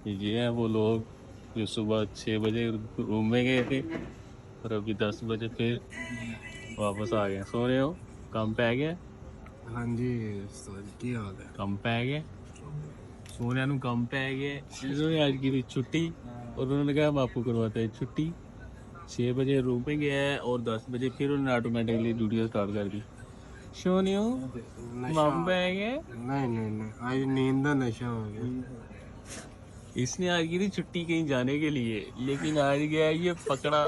ये हैं वो लोग जो सुबह 6 बजे रूम में गए थे और अभी 10 बजे फिर वापस आ गए। सो रहे हो? काम पे आ गया? हाँ जी उस्ताद की हाल है। काम पे आ गया? सोनिया नू काम पे आ गया। इन्होंने आज की थी छुट्टी और उन्होंने कहा हम आपको करवाते हैं छुट्टी। 6 बजे रूम पे गया है और 10 बजे फिर उन्होंने ऑटोमेटिकली ड्यूटी स्टार्ट कर दी। सोनियो नशा काम पे आ गया। नहीं नहीं नहीं आज नींद का नशा हो गया। इसने आज की थी छुट्टी कहीं जाने के लिए, लेकिन आज गया ये पकड़ा।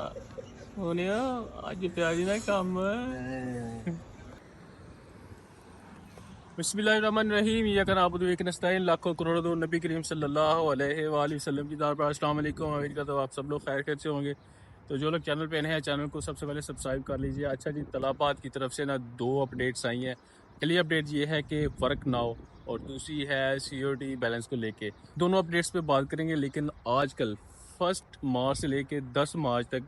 सोनिया आज प्याज ना काम है। बिस्मिल्लाहिर्रहमानिर्रहीम। या कर आबुदु एक नस्ताइन लाखों करोड़ों दो नबी करीम सल्लल्लाहु अलैहि वसल्लम की दार पर अस्सलाम वालेकुम। उम्मीद करता हूं आप सब लोग खैर खैर से होंगे। तो जो लोग चैनल पे नए हैं चैनल को सबसे पहले सब्सक्राइब कर लीजिए। अच्छा जी, तलाबात की तरफ से ना 2 अपडेट्स आई हैं। पहली अपडेट ये है कि वर्क नाउ और दूसरी है COD बैलेंस को लेके। दोनों अपडेट्स पे बात करेंगे, लेकिन आजकल 1 मार्च से लेके 10 मार्च तक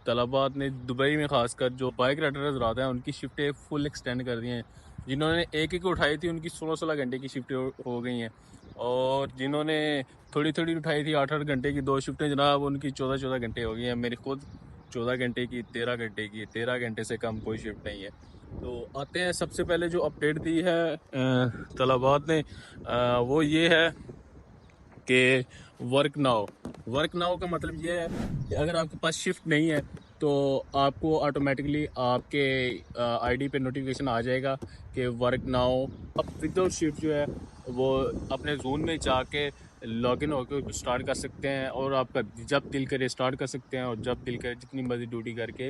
तलबात ने दुबई में खासकर जो बाइक राइडर हजरात हैं उनकी शिफ्टें फुल एक्सटेंड कर दी हैं। जिन्होंने एक उठाई थी उनकी 16-16 घंटे की शिफ्टें हो गई हैं, और जिन्होंने थोड़ी थोड़ी उठाई थी 8-8 घंटे की 2 शिफ्टें जनाब उनकी 14-14 घंटे हो गई हैं। मेरी खुद 14 घंटे की, 13 घंटे की, 13 घंटे से कम कोई शिफ्ट नहीं है। तो आते हैं, सबसे पहले जो अपडेट दी है तलबात ने वो ये है कि वर्क नाउ का मतलब ये है कि अगर आपके पास शिफ्ट नहीं है तो आपको ऑटोमेटिकली आपके आईडी पे नोटिफिकेशन आ जाएगा कि वर्क नाउ। अब विदाउट शिफ्ट जो है वो अपने जोन में जाके लॉगिन होकर स्टार्ट कर सकते हैं, और आपका जब दिल करे स्टार्ट कर सकते हैं, और जब दिल करे जितनी मर्जी ड्यूटी करके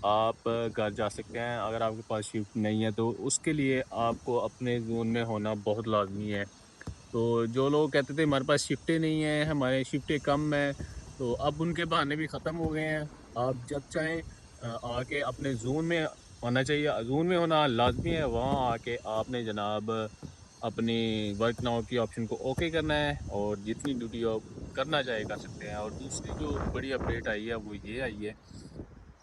आप घर जा सकते हैं। अगर आपके पास शिफ्ट नहीं है तो उसके लिए आपको अपने जोन में होना बहुत लाजमी है। तो जो लोग कहते थे हमारे पास शिफ्टें नहीं हैं, हमारे शिफ्टें कम हैं, तो अब उनके बहाने भी ख़त्म हो गए हैं। आप जब चाहें आके अपने जोन में होना चाहिए, जोन में होना लाजमी है। वहाँ आके आपने जनाब अपनी वर्क नाउ की ऑप्शन को ओके करना है और जितनी ड्यूटी आप करना चाहे कर सकते हैं। और दूसरी जो बड़ी अपडेट आई है वो ये आई है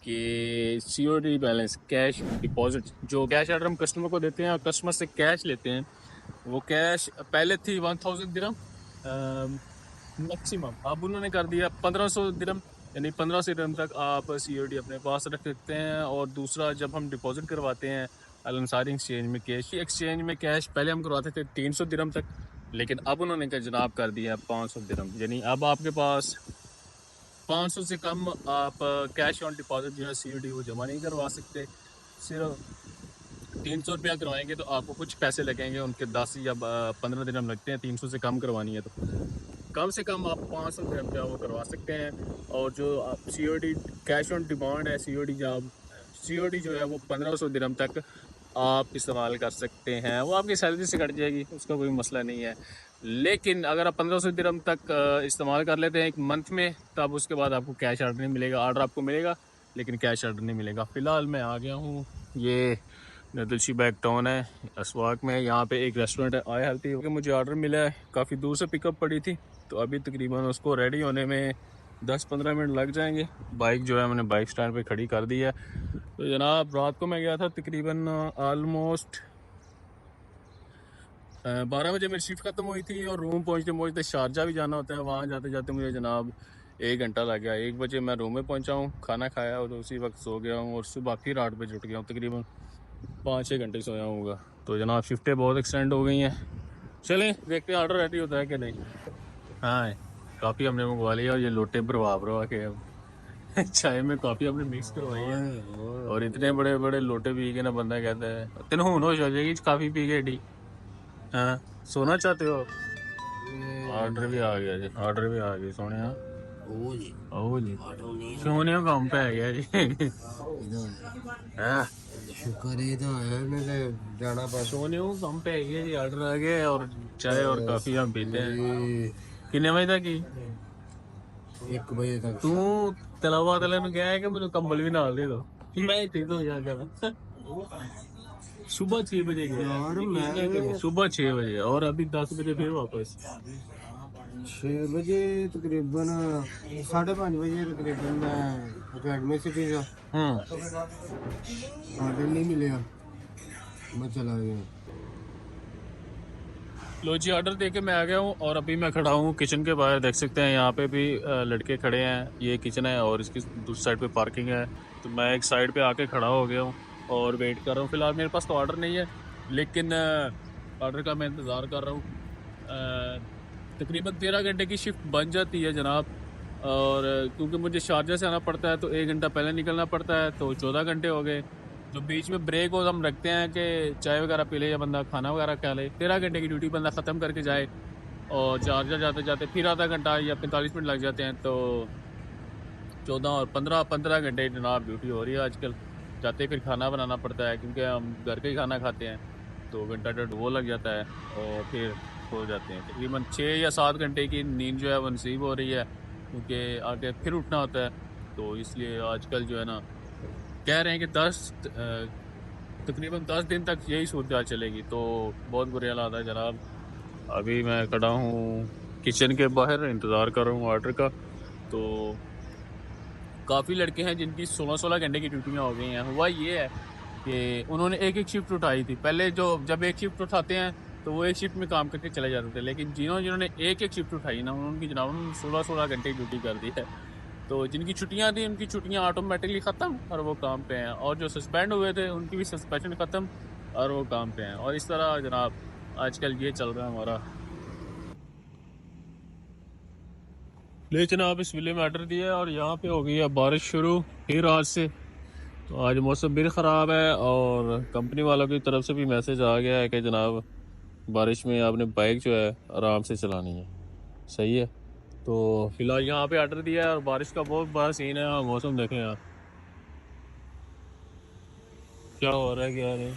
कि COD बैलेंस कैश डिपॉजिट, जो कैश ऑर्डर हम कस्टमर को देते हैं और कस्टमर से कैश लेते हैं, वो कैश पहले थी 1000 दिरहम मैक्सिमम, अब उन्होंने कर दिया 1500 दिरहम, यानी 1500 दिरहम तक आप COD अपने पास रख सकते हैं। और दूसरा, जब हम डिपॉजिट करवाते हैं अल अंसारी एक्सचेंज में कैश पहले हम करवाते थे 300 दिरहम तक, लेकिन अब उन्होंने क्या जनाब कर दिया 500 दिरहम, यानी अब आपके पास 500 से कम आप कैश ऑन डिपॉजिट जो है COD वो जमा नहीं करवा सकते। सिर्फ 300 रुपया करवाएंगे तो आपको कुछ पैसे लगेंगे, उनके 10 या 15 दिरहम लगते हैं 300 से कम करवानी है तो कम से कम आप 500 रुपया वो करवा सकते हैं। और जो आप COD कैश ऑन डिमांड है, COD जो है वो 1500 दिरहम तक आप इस्तेमाल कर सकते हैं। वो आपकी सैलरी से कट जाएगी, उसका कोई मसला नहीं है। लेकिन अगर आप 1500 दिरहम तक इस्तेमाल कर लेते हैं एक मंथ में, तब उसके बाद आपको कैश ऑर्डर नहीं मिलेगा। ऑर्डर आपको मिलेगा लेकिन कैश ऑर्डर नहीं मिलेगा। फ़िलहाल मैं आ गया हूँ, ये नदलशी बैग टाउन है अस्वाक में। यहाँ पे एक रेस्टोरेंट है आई हेल्थी, मुझे ऑर्डर मिला है, काफ़ी दूर से पिकअप पड़ी थी, तो अभी तकरीबन उसको रेडी होने में 10-15 मिनट लग जाएंगे। बाइक जो है मैंने बाइक स्टैंड पे खड़ी कर दी है। तो जनाब रात को मैं गया था तकरीबन ऑलमोस्ट 12 बजे मेरी शिफ्ट ख़त्म हुई थी, और रूम पहुँचते शारजा भी जाना होता है। वहाँ जाते जाते मुझे जनाब 1 घंटा लग गया। 1 बजे मैं रूम में पहुँचा हूँ, खाना खाया और उसी वक्त सो गया हूँ, और सुबह फिर 8 बजे उठ गया हूँ। तकरीबन 5-6 घंटे सोया हूँगा। तो जनाब शिफ्टें बहुत एक्सटेंड हो गई हैं। चलें देखते हैं ऑर्डर रेडी होता है कि नहीं। हाँ, कॉफ़ी हमने मंगवा लिया और ये लोटे भरवा के अब चाय में कॉफ़ी हमने मिक्स करवाई है, और इतने बड़े बड़े लोटे पी के ना बंदा कहता है तेन हून होश हो जाएगी काफ़ी पी के एडी। हाँ, सोना चाहते हो? ऑर्डर भी आ गया जी, ऑर्डर भी आ गया सोने। ओ जी सोने काम पे आ गया जी। हाँ शुक्र है तो है मेरे जाना पास सोने काम पे आ गया जी, ऑर्डर आ गया और चाय और काफ़ी हम पीते हैं। कितने बजे तक की 1 बजे तक। तू तलावा तले ने कहा है कि मुझे कंबल भी नाल दे दो, मैं इतनी तो जा कर सुबह 6 बजे गया, सुबह 6 बजे, और अभी 10 बजे फिर वापस। 6 बजे तकरीबन 5:30 बजे तकरीबन मैं अकेडमी से गया, ऑर्डर नहीं मिलेगा, मैं चला गया। लो जी, ऑर्डर दे के मैं आ गया हूँ और अभी मैं खड़ा हूँ किचन के बाहर। देख सकते हैं यहाँ पे भी लड़के खड़े हैं। ये किचन है और इसकी दूसरी साइड पे पार्किंग है। तो मैं एक साइड पे आके खड़ा हो गया हूँ और वेट कर रहा हूँ। फिलहाल मेरे पास तो ऑर्डर नहीं है, लेकिन ऑर्डर का मैं इंतज़ार कर रहा हूँ। तकरीबन 13 घंटे की शिफ्ट बन जाती है जनाब। और क्योंकि मुझे शारजा से आना पड़ता है तो 1 घंटा पहले निकलना पड़ता है, तो 14 घंटे हो गए। जो बीच में ब्रेक हो हम रखते हैं कि चाय वगैरह पी ले या बंदा खाना वगैरह खा ले। 13 घंटे की ड्यूटी बंदा ख़त्म करके जाए और चार्जर जाते जाते फिर आधा घंटा या 45 मिनट लग जाते हैं। तो 14 और 15 घंटे जनाब ड्यूटी हो रही है आजकल। जाते फिर खाना बनाना पड़ता है क्योंकि हम घर का ही खाना खाते हैं, तो घंटा डेढ़ वो लग जाता है और फिर सो जाते हैं। तकरीबन 6 या 7 घंटे की नींद जो है वो नसीब हो रही है, क्योंकि आगे फिर उठना होता है। तो इसलिए आजकल जो है ना, कह रहे हैं कि तकरीबन 10 दिन तक यही सूरत चलेगी। तो बहुत बुरे हालात है जनाब। अभी मैं खड़ा हूँ किचन के बाहर, इंतज़ार कर रहा हूँ ऑर्डर का। तो काफ़ी लड़के हैं जिनकी 16-16 घंटे की ड्यूटियाँ हो गई हैं। हुआ ये है कि उन्होंने एक एक शिफ्ट उठाई थी। पहले जब एक शिफ्ट उठाते हैं तो वो एक शिफ्ट में काम करके चले जाते थे, लेकिन जिन्होंने एक एक शिफ्ट उठाई ना, उनकी जनाब 16-16 घंटे की ड्यूटी कर दी है। तो जिनकी छुट्टियां थी उनकी छुट्टियां ऑटोमेटिकली ख़त्म और वो काम पे हैं, और जो सस्पेंड हुए थे उनकी भी सस्पेंशन ख़त्म और वो काम पे हैं। और इस तरह जनाब आजकल ये चल रहा है हमारा। ले जनाब, इस विले में ऑर्डर दिया है और यहाँ पे हो गई है बारिश शुरू फिर आज से। तो आज मौसम भी ख़राब है और कंपनी वालों की तरफ से भी मैसेज आ गया है कि जनाब बारिश में आपने बाइक जो है आराम से चलानी है। सही है। तो फिलहाल यहाँ पे ऑर्डर दिया है और बारिश का बहुत बड़ा सीन है। मौसम देखें आप क्या हो रहा है क्या नहीं।